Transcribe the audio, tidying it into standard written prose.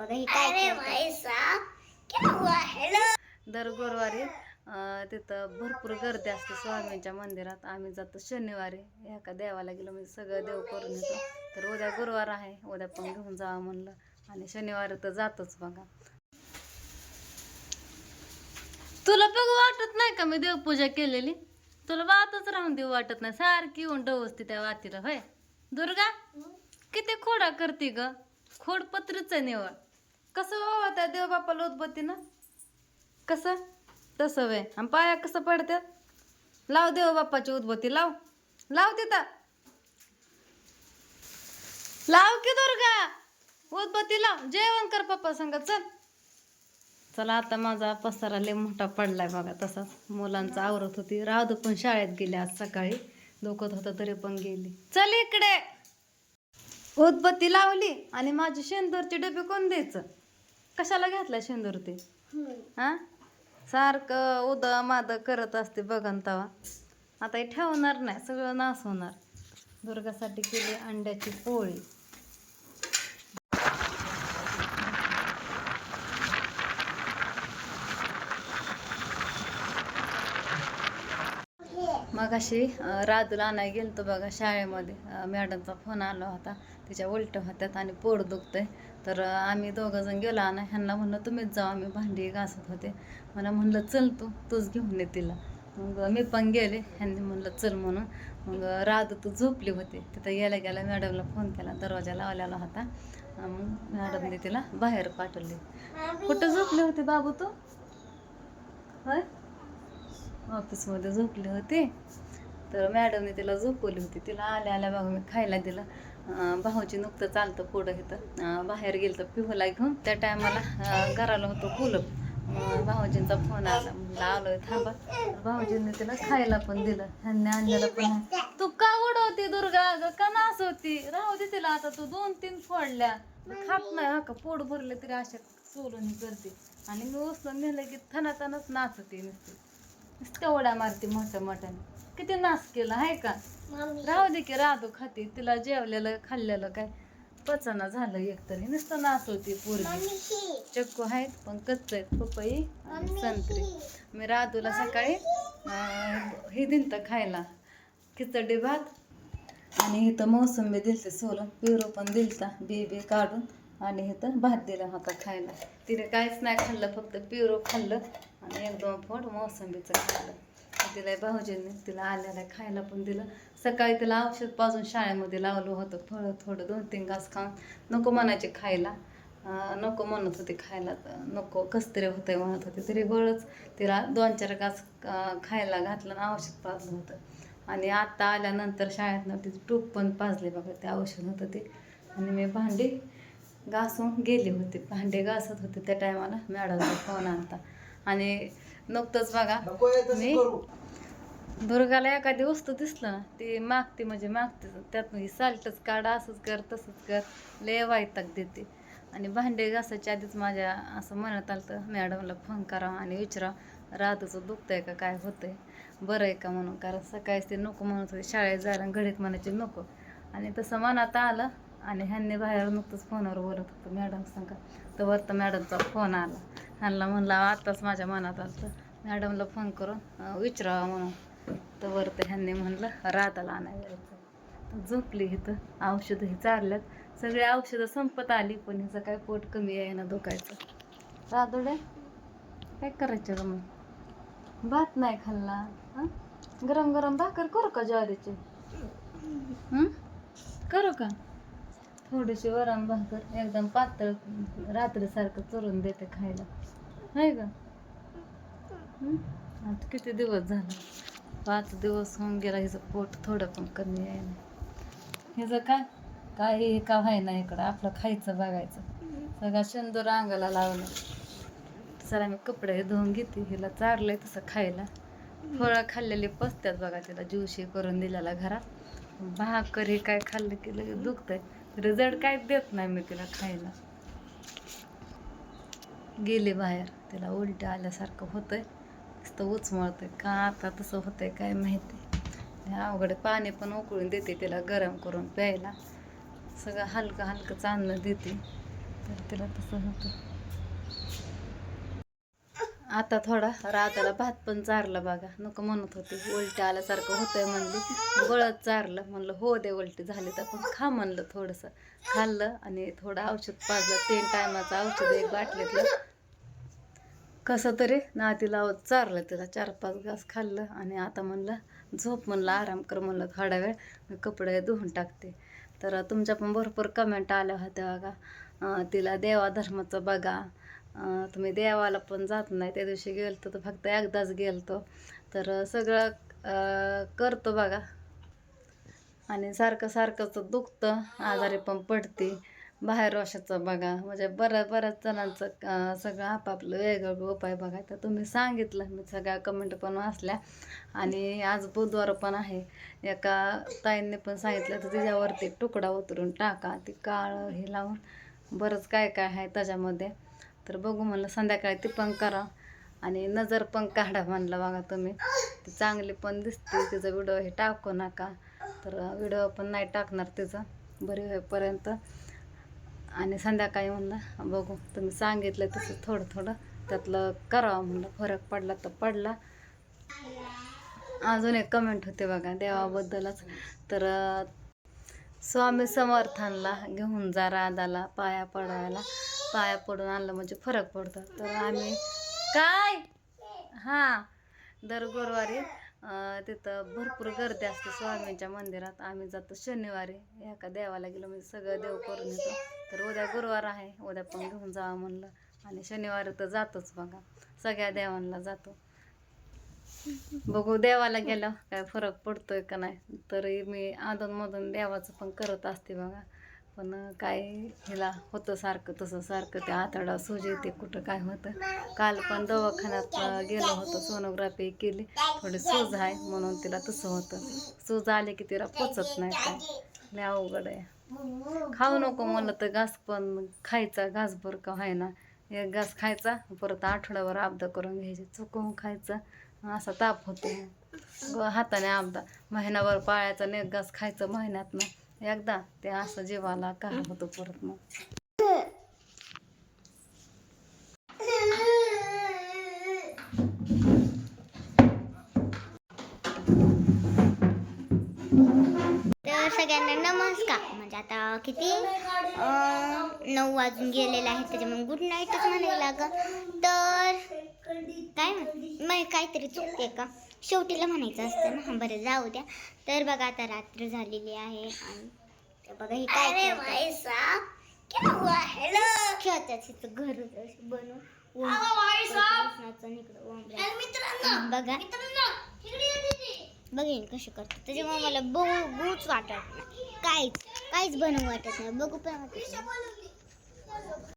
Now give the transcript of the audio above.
बघा ही काय दर गुरुवारी तिथं भरपूर गर्दी असते स्वामींच्या मंदिरात. आम्ही जातो शनिवारी, एका देवाला गेलो म्हणजे सगळं देव करून येतो. तर उद्या गुरुवार आहे, उद्या पण घेऊन जावं म्हणलं आणि शनिवारी तर जातोच बघा. तुला बघू वाटत नाही का मी देवपूजा केलेली? तुला वाटच राहून देऊ वाटत नाही, सारखी येऊन डवसती त्या वातीला. होय दुर्गा, किती खोडा करते ग, खोड पत्रीच आहे निवळ. कसं बाबा त्या देव बापाला उदबत्तीनं कसं तसं वे आणि पाया कसं पडतात. लाव देव बाप्पाची उदबत्ती, लाव लाव तिथं, लाव की दुर्गा उदबत्ती लाव. जेवण कर पप्पा सांगत. चल चला आता माझा पसारा लय मोठा पडलाय बघा. तसाच मुलांचा आवरत होती. राधू पण शाळेत गेली आज सकाळी, दुखत होतं तरी पण गेली. चल इकडे, उदबत्ती लावली आणि माझी शेंदूरची डबी कोण द्यायचं? कशाला घेतलाय शेंदूर ते? हा सारखं उद माद करत असते बघन तवा. आता हे ठेवणार नाही, सगळं नाश होणार. दुर्गासाठी केली अंड्याची पोळी. मग अशी राधूला आणायला गेलो तो बघा शाळेमध्ये. मॅडमचा फोन आला होता, तिच्या उलट्या होत्यात आणि पोट दुखतंय. तर आम्ही दोघं जण गेलो आणि ह्यांना म्हणलं तुम्हीच जाऊ, आम्ही भांडी घासत होते. मला म्हणलं चल तूच घेऊन ये तिला. मग मी पण गेले, ह्यांनी म्हणलं चल म्हणून. मग राधू तू झोपली होती. तिथं गेल्या मॅडमला फोन केला, दरवाजा लावलेला होता. मग मॅडमने तिला बाहेर पाठवली. कुठं झोपली होती बाबू तू? होय ऑफिसमध्ये झोपली होती. तर मॅडमने तिला झोपवली होती. तिला आल्या बघा मी खायला दिलं. भाऊजी नुकतं चालतं पुढं इथं बाहेर गेलं तर पिहूला घेऊन. त्या टायमाला घराला होतो कुलप. भाऊजींचा फोन आला, म्हणलं आलोय थांबा. भाऊजींनी तिला खायला पण दिलं. ह्यांनी आणलेलं पण. तू का उडवती दुर्गा, का नास होती? राहू दे तिला आता. तू 2-3 फोडल्या खात नाही हा का, पोट भरले तरी अशा सोलून करते. आणि मी उचलून नेलं की थनाथनच नाचते नुसती, नुसतं उड्या मारते मोठ्या मोठ्याने. किती नाश केला आहे का? राहू दे की राधू खाते. तिला जेवलेलं खाल्लेलं काय पचना झालं एकतरी, नुसतं नाच होती पोरगी. चक्कू आहेत पण कच्च आहेत, पपई आणि संत्री. मी राधूला सकाळी हे दिलतं खायला, खिचडी भात आणि इथं मोसंबी दिलते सोलून, पिरू पण दिलता बी काढून. आणि इथं भात दिला होता खायला. तिने काहीच नाही खाल्लं, फक्त पिरू खाल्लं आणि 1-2 फोड मोसंबीचं खाल्लं. तिला भाऊजींनी तिला आल्याला खायला पण दिलं. सकाळी तिला औषध पाजून शाळेमध्ये लावलं होतं. फळं थोडं 2-3 घास खाऊन नको म्हणायचे खायला. नको म्हणत होते खायला, नको कसतरी होतंय म्हणत होते. तरी बळच तिला 2-4 घास खायला घातलं आणि औषध पाजलं होतं. आणि आत्ता आल्यानंतर शाळेतनं तिची टूप पण पाजली बघा, ते औषध होतं ते. आणि मी भांडी घासून गेली होते, भांडे घासत होते त्या टायमाला मॅडमचा फोन आलता. आणि नुकतंच बघा मी दुर्गाला एखादी वस्तू दिसलं ना ती मागते, म्हणजे मागते त्यात साल्टच काढा, असंच कर तसंच कर, लय वैताग देते. आणि भांडे घासायच्या आधीच माझ्या असं म्हणत आलं तर मॅडमला फोन करावा आणि विचारावं राधूचं दुखतंय का, काय होतंय, बरं आहे का म्हणून. कारण सकाळीच ते नको म्हणत होते शाळेत जायला, घडीत म्हणायचे नको. आणि तसं मनात आलं आणि ह्यांनी बाहेर नुकतंच फोनवर बोलत होतं मॅडम सांगा, तर मॅडमचा फोन आला. ह्यांना म्हणलं आत्ताच माझ्या मनात आलं तर मॅडमला फोन करून विचारावा म्हणून. तर ह्यांनी म्हणलं राधाला आणायला जायचं. झोपली इथं, औषधंही चालल्यात. सगळे औषधं संपत आली, पण हिचं काय पोट कमी आहे ना दुखायचं. राधुड्या काय करायचं ग मग? भात नाही खाल्ला. हां गरम गरम भाकर करू का ज्वारीची? करू का? थोडीशी वरण भाकर एकदम पातळ रात्रीसारखं चुरून देते खायला, आहे का? आता किती दिवस झालं, 5 दिवस होऊन गेला. हिचं पोट थोडं पण कमी आहे ना. हिचं काय का व्हायना इकडं, आपलं खायचं बघायचं. सगळा शेंदूर अंगाला लावलं. चला मी कपडे धुवून घेते. हिला चारलंय तसं खायला. फळं खाल्लेली पचत्यात बघा, तिला ज्यूशी करून दिलेला घरात. भाकरी काय खाल्लं की लगेच दुखतंय. रिझल्ट काय देत नाही मी तिला खायला. गेली बाहेर, तिला उलटी आल्यासारखं होतंय, नुसतं उचमळतंय का आता तसं होतंय काय माहिती. अवघड पाणी पण उकळून देते तिला गरम करून प्यायला. सगळं हलकं चांदणं देते. तर तिला तसं होतं. आता थोडा राधाला भात पण चारलं बघा. नको म्हणत होती, उलटी आल्यासारखं होतंय म्हणली. गळत चारलं, म्हणलं हो दे उलटी झाली तर पण खा म्हणलं. थोडंसं खाल्लं आणि थोडं औषध पाजलं. 3 टायमाचं औषध 1 बाटलीतलं. कसं तरी नातीला चारलं तिला. 4-5 घास खाल्लं आणि आता म्हणलं झोप, म्हणलं आराम कर, म्हणलं थोडा वेळ मी कपडे धुवून टाकते. तर तुमच्या पण भरपूर कमेंट आल्या होत्या बघा. तिला देवाधर्माचं बघा. तुम्ही देवाला पण जात नाही. त्या दिवशी गेलतो तर फक्त एकदाच गेलतो. तर सगळं करतो बघा. आणि सारखं सारखंच दुखतं, आजारी पण पडते. बाहेर वर्षाचं बघा. म्हणजे बऱ्याच जणांचं सगळं आपापलं वेगवेगळं उपाय बघा. तर तुम्ही सांगितलं, मी सगळ्या कमेंट पण वाचल्या. आणि आज बुधवार पण आहे. एका ताईंनी पण सांगितलं तर तिच्यावरती तुकडा उतरून टाका, ती काळं हे लावून. बरंच काय काय आहे त्याच्यामध्ये. तर बघू म्हणलं संध्याकाळी ती पण करा. आणि नजर पण काढा म्हणलं बघा तुम्ही. ती चांगली पण दिसते. तिचा व्हिडिओ हे टाकू नका. तर व्हिडिओ पण नाही टाकणार तिचं बरी होईपर्यंत. आणि संध्याकाळी म्हणलं बघू, तुम्ही सांगितलं तसं थोडं थोडं त्यातलं करावं म्हणलं. फरक पडला तर पडला. अजून एक कमेंट होते बघा देवाबद्दलच. तर स्वामी समर्थांना घेऊन जा राधाला पाया पडायला. पाया पडून आणलं म्हणजे फरक पडतो. तर आम्ही काय हां दर गुरुवारी तिथं भरपूर गर्दी असते स्वामींच्या मंदिरात. आम्ही जातो शनिवारी. एका देवाला गेलो म्हणजे सगळं देव करून येतो. तर उद्या गुरुवार आहे, उद्या पण घेऊन जावं म्हणलं. आणि शनिवारी तर जातोच बघा, सगळ्या देवांना जातो. बघू देवाला गेलं काय फरक पडतोय का नाही. तरी मी अधूनमधून देवाचं पण करत असते बघा. पण काय हिला होतं सारखं तसं, सारखं ते आतडा सूज येते, कुठं काय होतं. काल पण दवाखान्यात गेलो होतो, सोनोग्राफी केली. थोडी सूज आहे म्हणून तिला तसं होतं. सूज आली की तिला पचत नाही, काय लय अवघड आहे. खाऊ नको म्हणलं तर घास पण खायचा, घासभर का व्हायना. 1 घास खायचा, परत आठवड्यावर आबदा करून घ्यायची. चुकवून खायचं, असा ताप होतो. हाताने आबदा महिनाभर पाळायचा, 1 घास खायचं महिन्यातनं एकदा. ते असं जीवाला काय होतं परत मग. तर सगळ्यांना नमस्कार. म्हणजे आता किती 9 वाजून गेलेले आहेत, त्याच्यामुळे गुड नाईटच म्हणायला लागं. तर काय मग काहीतरी चुकते का, शेवटीला म्हणायचं असतं ना. बरं जाऊ द्या. तर बघा आता रात्र झालेली आहे आणि बघा हे काय खेळतात घर बनवून बघा बघेन कशी करतात. त्याच्यामुळे मला बघूच वाटत नाही, काहीच बनवू वाटत नाही, बघू पण वाटत नाही.